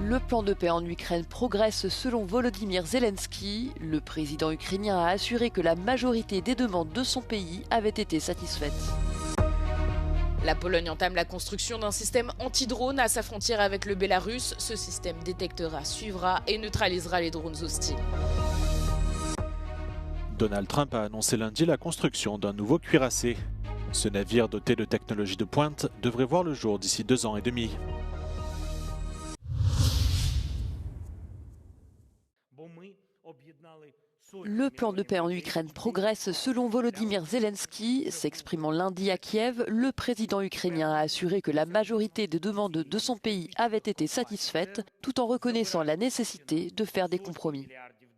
Le plan de paix en Ukraine progresse selon Volodymyr Zelensky. Le président ukrainien a assuré que la majorité des demandes de son pays avaient été satisfaites. La Pologne entame la construction d'un système anti-drone à sa frontière avec le Bélarus. Ce système détectera, suivra et neutralisera les drones hostiles. Donald Trump a annoncé lundi la construction d'un nouveau cuirassé. Ce navire doté de technologies de pointe devrait voir le jour d'ici 2 ans et demi. Le plan de paix en Ukraine progresse selon Volodymyr Zelensky. S'exprimant lundi à Kiev, le président ukrainien a assuré que la majorité des demandes de son pays avaient été satisfaites, tout en reconnaissant la nécessité de faire des compromis.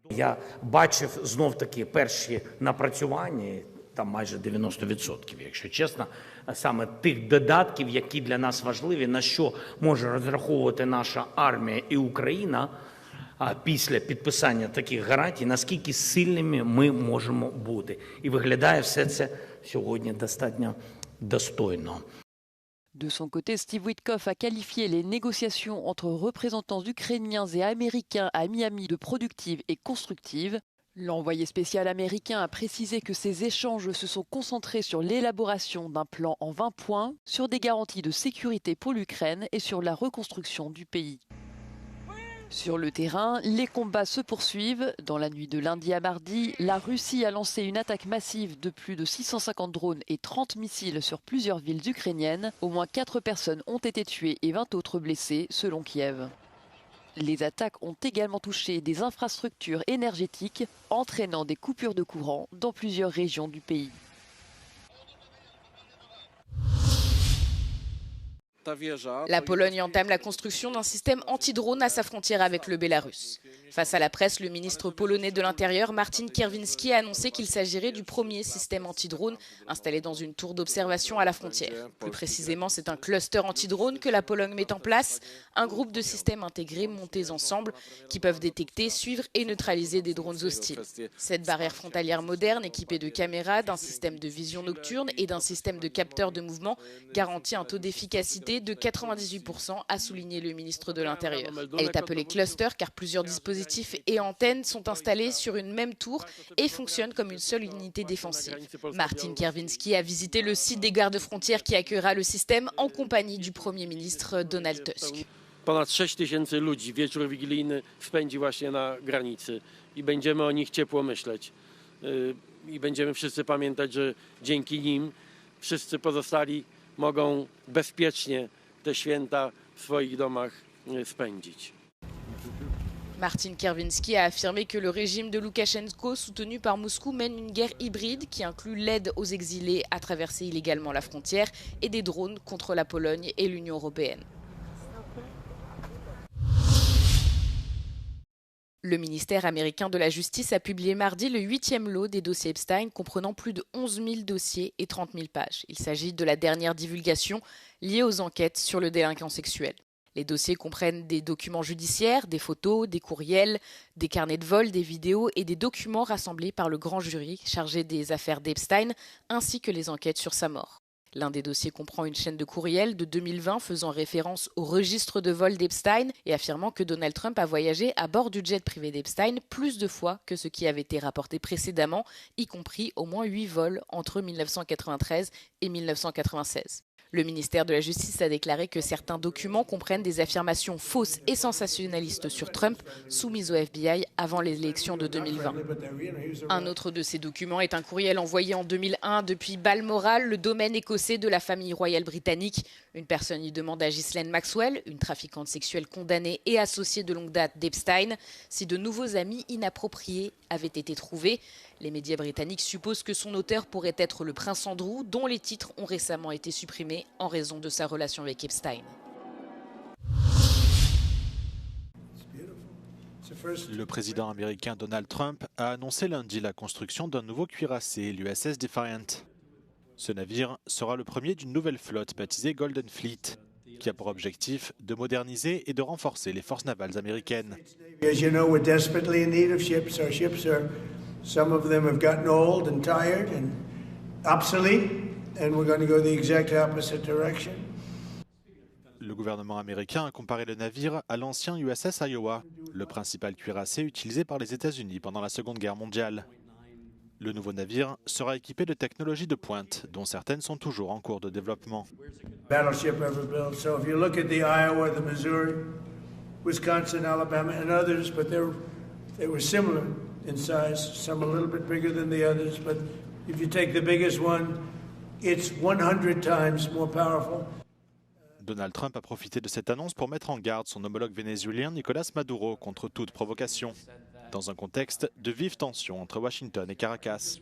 Я бачив знов-таки перші напрацювання, там майже 90%, якщо чесно, саме тих додатків, які для нас важливі, на що може розраховувати наша армія і Україна після підписання таких гарантій, наскільки сильними ми можемо бути. І виглядає все це сьогодні достатньо достойно. De son côté, Steve Witkoff a qualifié les négociations entre représentants ukrainiens et américains à Miami de productives et constructives. L'envoyé spécial américain a précisé que ces échanges se sont concentrés sur l'élaboration d'un plan en 20 points, sur des garanties de sécurité pour l'Ukraine et sur la reconstruction du pays. Sur le terrain, les combats se poursuivent. Dans la nuit de lundi à mardi, la Russie a lancé une attaque massive de plus de 650 drones et 30 missiles sur plusieurs villes ukrainiennes. Au moins 4 personnes ont été tuées et 20 autres blessées, selon Kiev. Les attaques ont également touché des infrastructures énergétiques, entraînant des coupures de courant dans plusieurs régions du pays. La Pologne entame la construction d'un système anti-drone à sa frontière avec le Bélarus. Face à la presse, le ministre polonais de l'Intérieur, Marcin Kierwiński, a annoncé qu'il s'agirait du premier système anti-drone installé dans une tour d'observation à la frontière. Plus précisément, c'est un cluster anti-drone que la Pologne met en place, un groupe de systèmes intégrés montés ensemble qui peuvent détecter, suivre et neutraliser des drones hostiles. Cette barrière frontalière moderne, équipée de caméras, d'un système de vision nocturne et d'un système de capteurs de mouvement, garantit un taux d'efficacité de 98%, a souligné le ministre de l'Intérieur. Elle est appelée cluster car plusieurs dispositifs et antennes sont installés sur une même tour et fonctionnent comme une seule unité défensive. Marcin Kierwiński a visité le site des gardes-frontières qui accueillera le système en compagnie du Premier ministre Donald Tusk. Ponad 6 000 ludzi wieczór wigilijny spędzi właśnie na granicy i będziemy o nich ciepło myśleć. I będziemy wszyscy pamiętać, że dzięki nim wszyscy pozostali mogą bezpiecznie te święta w swoich domach spędzić. Marcin Kierwiński a affirmé que le régime de Loukachenko, soutenu par Moscou, mène une guerre hybride qui inclut l'aide aux exilés à traverser illégalement la frontière et des drones contre la Pologne et l'Union européenne. Le ministère américain de la Justice a publié mardi le 8e lot des dossiers Epstein, comprenant plus de 11 000 dossiers et 30 000 pages. Il s'agit de la dernière divulgation liée aux enquêtes sur le délinquant sexuel. Les dossiers comprennent des documents judiciaires, des photos, des courriels, des carnets de vol, des vidéos et des documents rassemblés par le grand jury chargé des affaires d'Epstein, ainsi que les enquêtes sur sa mort. L'un des dossiers comprend une chaîne de courriels de 2020 faisant référence au registre de vol d'Epstein et affirmant que Donald Trump a voyagé à bord du jet privé d'Epstein plus de fois que ce qui avait été rapporté précédemment, y compris au moins 8 vols entre 1993 et 1996. Le ministère de la Justice a déclaré que certains documents comprennent des affirmations fausses et sensationnalistes sur Trump, soumises au FBI avant les élections de 2020. Un autre de ces documents est un courriel envoyé en 2001 depuis Balmoral, le domaine écossais de la famille royale britannique. Une personne y demande à Ghislaine Maxwell, une trafiquante sexuelle condamnée et associée de longue date d'Epstein, si de nouveaux amis inappropriés avaient été trouvés. Les médias britanniques supposent que son auteur pourrait être le prince Andrew, dont les titres ont récemment été supprimés en raison de sa relation avec Epstein. Le président américain Donald Trump a annoncé lundi la construction d'un nouveau cuirassé, l'USS Defiant. Ce navire sera le premier d'une nouvelle flotte baptisée Golden Fleet, qui a pour objectif de moderniser et de renforcer les forces navales américaines. As you know, we're desperately in need of ships. Our ships are, some of them have gotten old and tired and obsolete, and we're going to go the exact opposite direction. Le Le gouvernement américain a comparé le navire à l'ancien USS Iowa, le principal cuirassé utilisé par les États-Unis pendant la Seconde Guerre mondiale. Le nouveau navire sera équipé de technologies de pointe, dont certaines sont toujours en cours de développement. Battleship ever built. So if you look at the Iowa, the Missouri, Wisconsin, Alabama, and others, but they were similar in size, some a little bit bigger than the others, but if you take the biggest one, it's 100 times more powerful. Donald Trump a profité de cette annonce pour mettre en garde son homologue vénézuélien Nicolás Maduro contre toute provocation, dans un contexte de vives tensions entre Washington et Caracas.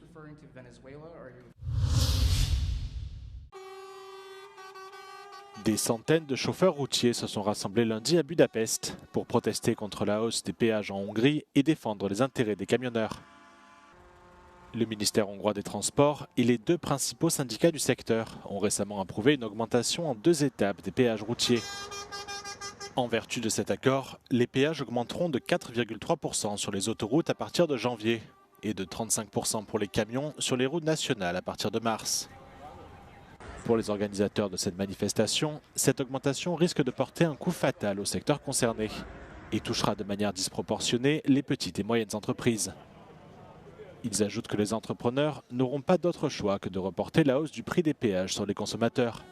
Des centaines de chauffeurs routiers se sont rassemblés lundi à Budapest pour protester contre la hausse des péages en Hongrie et défendre les intérêts des camionneurs. Le ministère hongrois des Transports et les deux principaux syndicats du secteur ont récemment approuvé une augmentation en 2 étapes des péages routiers. En vertu de cet accord, les péages augmenteront de 4,3% sur les autoroutes à partir de janvier et de 35% pour les camions sur les routes nationales à partir de mars. Pour les organisateurs de cette manifestation, cette augmentation risque de porter un coup fatal au secteur concerné et touchera de manière disproportionnée les petites et moyennes entreprises. Ils ajoutent que les entrepreneurs n'auront pas d'autre choix que de reporter la hausse du prix des péages sur les consommateurs.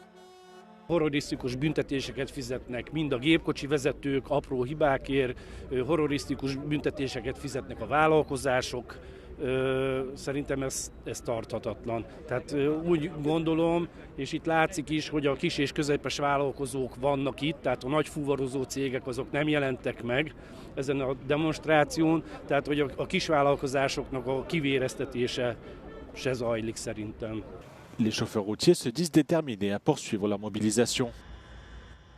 Horrorisztikus büntetéseket fizetnek mind a gépkocsi vezetők apró hibákért, horrorisztikus büntetéseket fizetnek a vállalkozások. Szerintem ez tarthatatlan. Tehát úgy gondolom, és itt látszik is, hogy a kis és közepes vállalkozók vannak itt, tehát a nagy fuvarozó cégek azok nem jelentek meg ezen a demonstráción, tehát hogy a kisvállalkozásoknak a kivéreztetése se zajlik szerintem. Les chauffeurs routiers se disent déterminés à poursuivre leur mobilisation.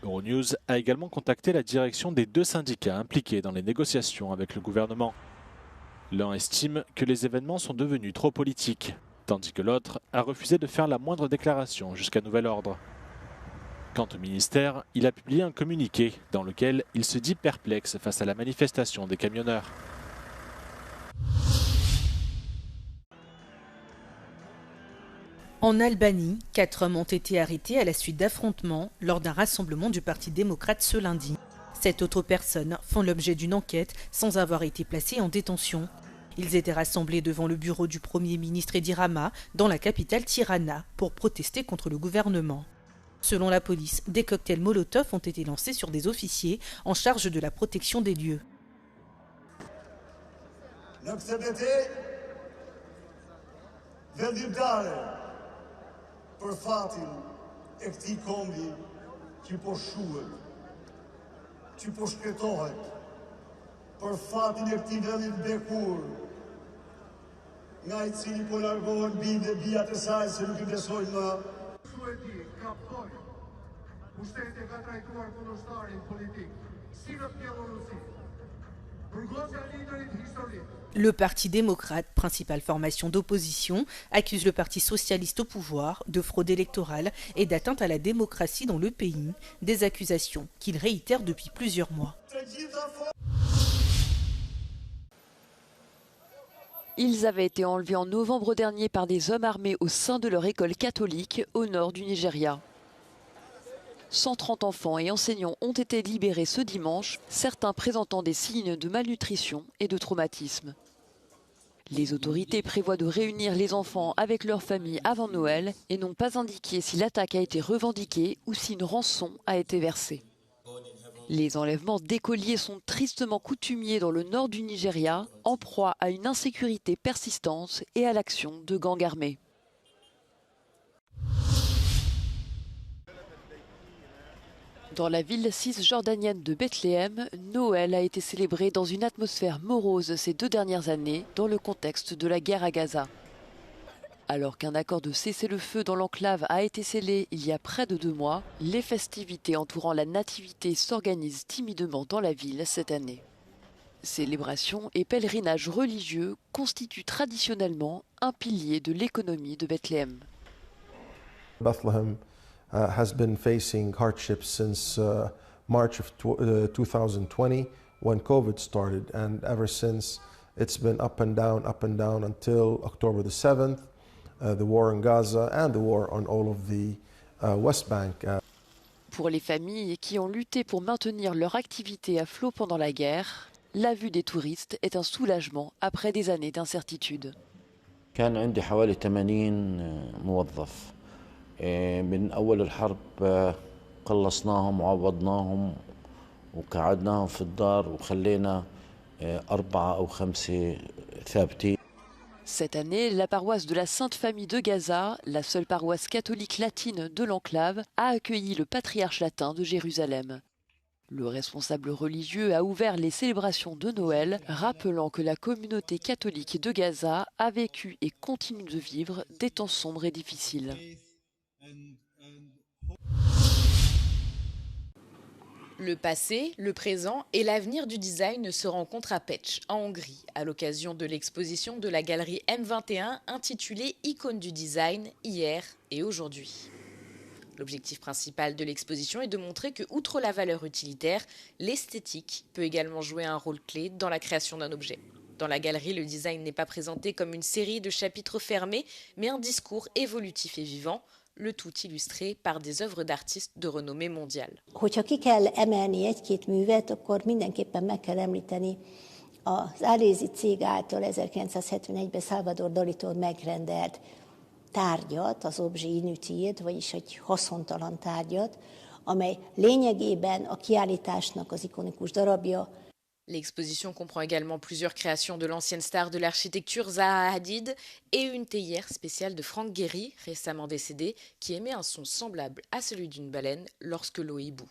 Euronews a également contacté la direction des 2 syndicats impliqués dans les négociations avec le gouvernement. L'un estime que les événements sont devenus trop politiques, tandis que l'autre a refusé de faire la moindre déclaration jusqu'à nouvel ordre. Quant au ministère, il a publié un communiqué dans lequel il se dit perplexe face à la manifestation des camionneurs. En Albanie, 4 hommes ont été arrêtés à la suite d'affrontements lors d'un rassemblement du Parti démocrate ce lundi. 7 autres personnes font l'objet d'une enquête sans avoir été placées en détention. Ils étaient rassemblés devant le bureau du Premier ministre Edi Rama dans la capitale Tirana pour protester contre le gouvernement. Selon la police, des cocktails Molotov ont été lancés sur des officiers en charge de la protection des lieux. Për fatin e këtij kombi që po shuhet, që po shkretohet, për fatin e këtij vendi të bekur, nga I cili po largohen bindë bijat e saj se nuk I besojnë më. Suedi kaptoi, pushteti ka trajtuar kundërshtarin politik, si në Bielorusi. Le Parti démocrate, principale formation d'opposition, accuse le Parti socialiste au pouvoir de fraude électorale et d'atteinte à la démocratie dans le pays, des accusations qu'il réitère depuis plusieurs mois. Ils avaient été enlevés en novembre dernier par des hommes armés au sein de leur école catholique au nord du Nigeria. 130 enfants et enseignants ont été libérés ce dimanche, certains présentant des signes de malnutrition et de traumatisme. Les autorités prévoient de réunir les enfants avec leurs familles avant Noël et n'ont pas indiqué si l'attaque a été revendiquée ou si une rançon a été versée. Les enlèvements d'écoliers sont tristement coutumiers dans le nord du Nigeria, en proie à une insécurité persistante et à l'action de gangs armés. Dans la ville cisjordanienne de Bethléem, Noël a été célébré dans une atmosphère morose ces 2 dernières années dans le contexte de la guerre à Gaza. Alors qu'un accord de cessez-le-feu dans l'enclave a été scellé il y a près de 2 mois, les festivités entourant la nativité s'organisent timidement dans la ville cette année. Célébrations et pèlerinages religieux constituent traditionnellement un pilier de l'économie de Bethléem. Bethlehem has been facing hardships since March of 2020 when COVID started, and ever since it's been up and down until October the 7th, the war in Gaza and the war on all of the West Bank. Pour les familles qui ont lutté pour maintenir leur activité à flot pendant la guerre, la vue des touristes est un soulagement après des années d'incertitude. كان عندي حوالي 80 موظف من أول الحرب قلصناهم وعوضناهم وقعدناهم في الدار وخلينا 4 أو 5 ثابتين. Cette année, la paroisse de la Sainte Famille de Gaza, la seule paroisse catholique latine de l'enclave, a accueilli le patriarche latin de Jérusalem. Le responsable religieux a ouvert les célébrations de Noël, rappelant que la communauté catholique de Gaza a vécu et continue de vivre des temps sombres et difficiles. Le passé, le présent et l'avenir du design se rencontrent à Pécs, en Hongrie, à l'occasion de l'exposition de la galerie M21 intitulée Icônes du design, hier et aujourd'hui. L'objectif principal de l'exposition est de montrer que, outre la valeur utilitaire, l'esthétique peut également jouer un rôle clé dans la création d'un objet. Dans la galerie, le design n'est pas présenté comme une série de chapitres fermés, mais un discours évolutif et vivant, le tout illustré par des œuvres d'artistes de renommée mondiale. Hogyha ki kell emelni egy-két művet, akkor mindenképpen meg kell említeni az Arézi cég által 1971-ben Salvador Dalitól megrendelt tárgyat, az objet inutile, vagyis egy haszontalan tárgyat, amely lényegében a kiállításnak az ikonikus darabja. L'exposition comprend également plusieurs créations de l'ancienne star de l'architecture Zaha Hadid et une théière spéciale de Frank Gehry, récemment décédé, qui émet un son semblable à celui d'une baleine lorsque l'eau y bout.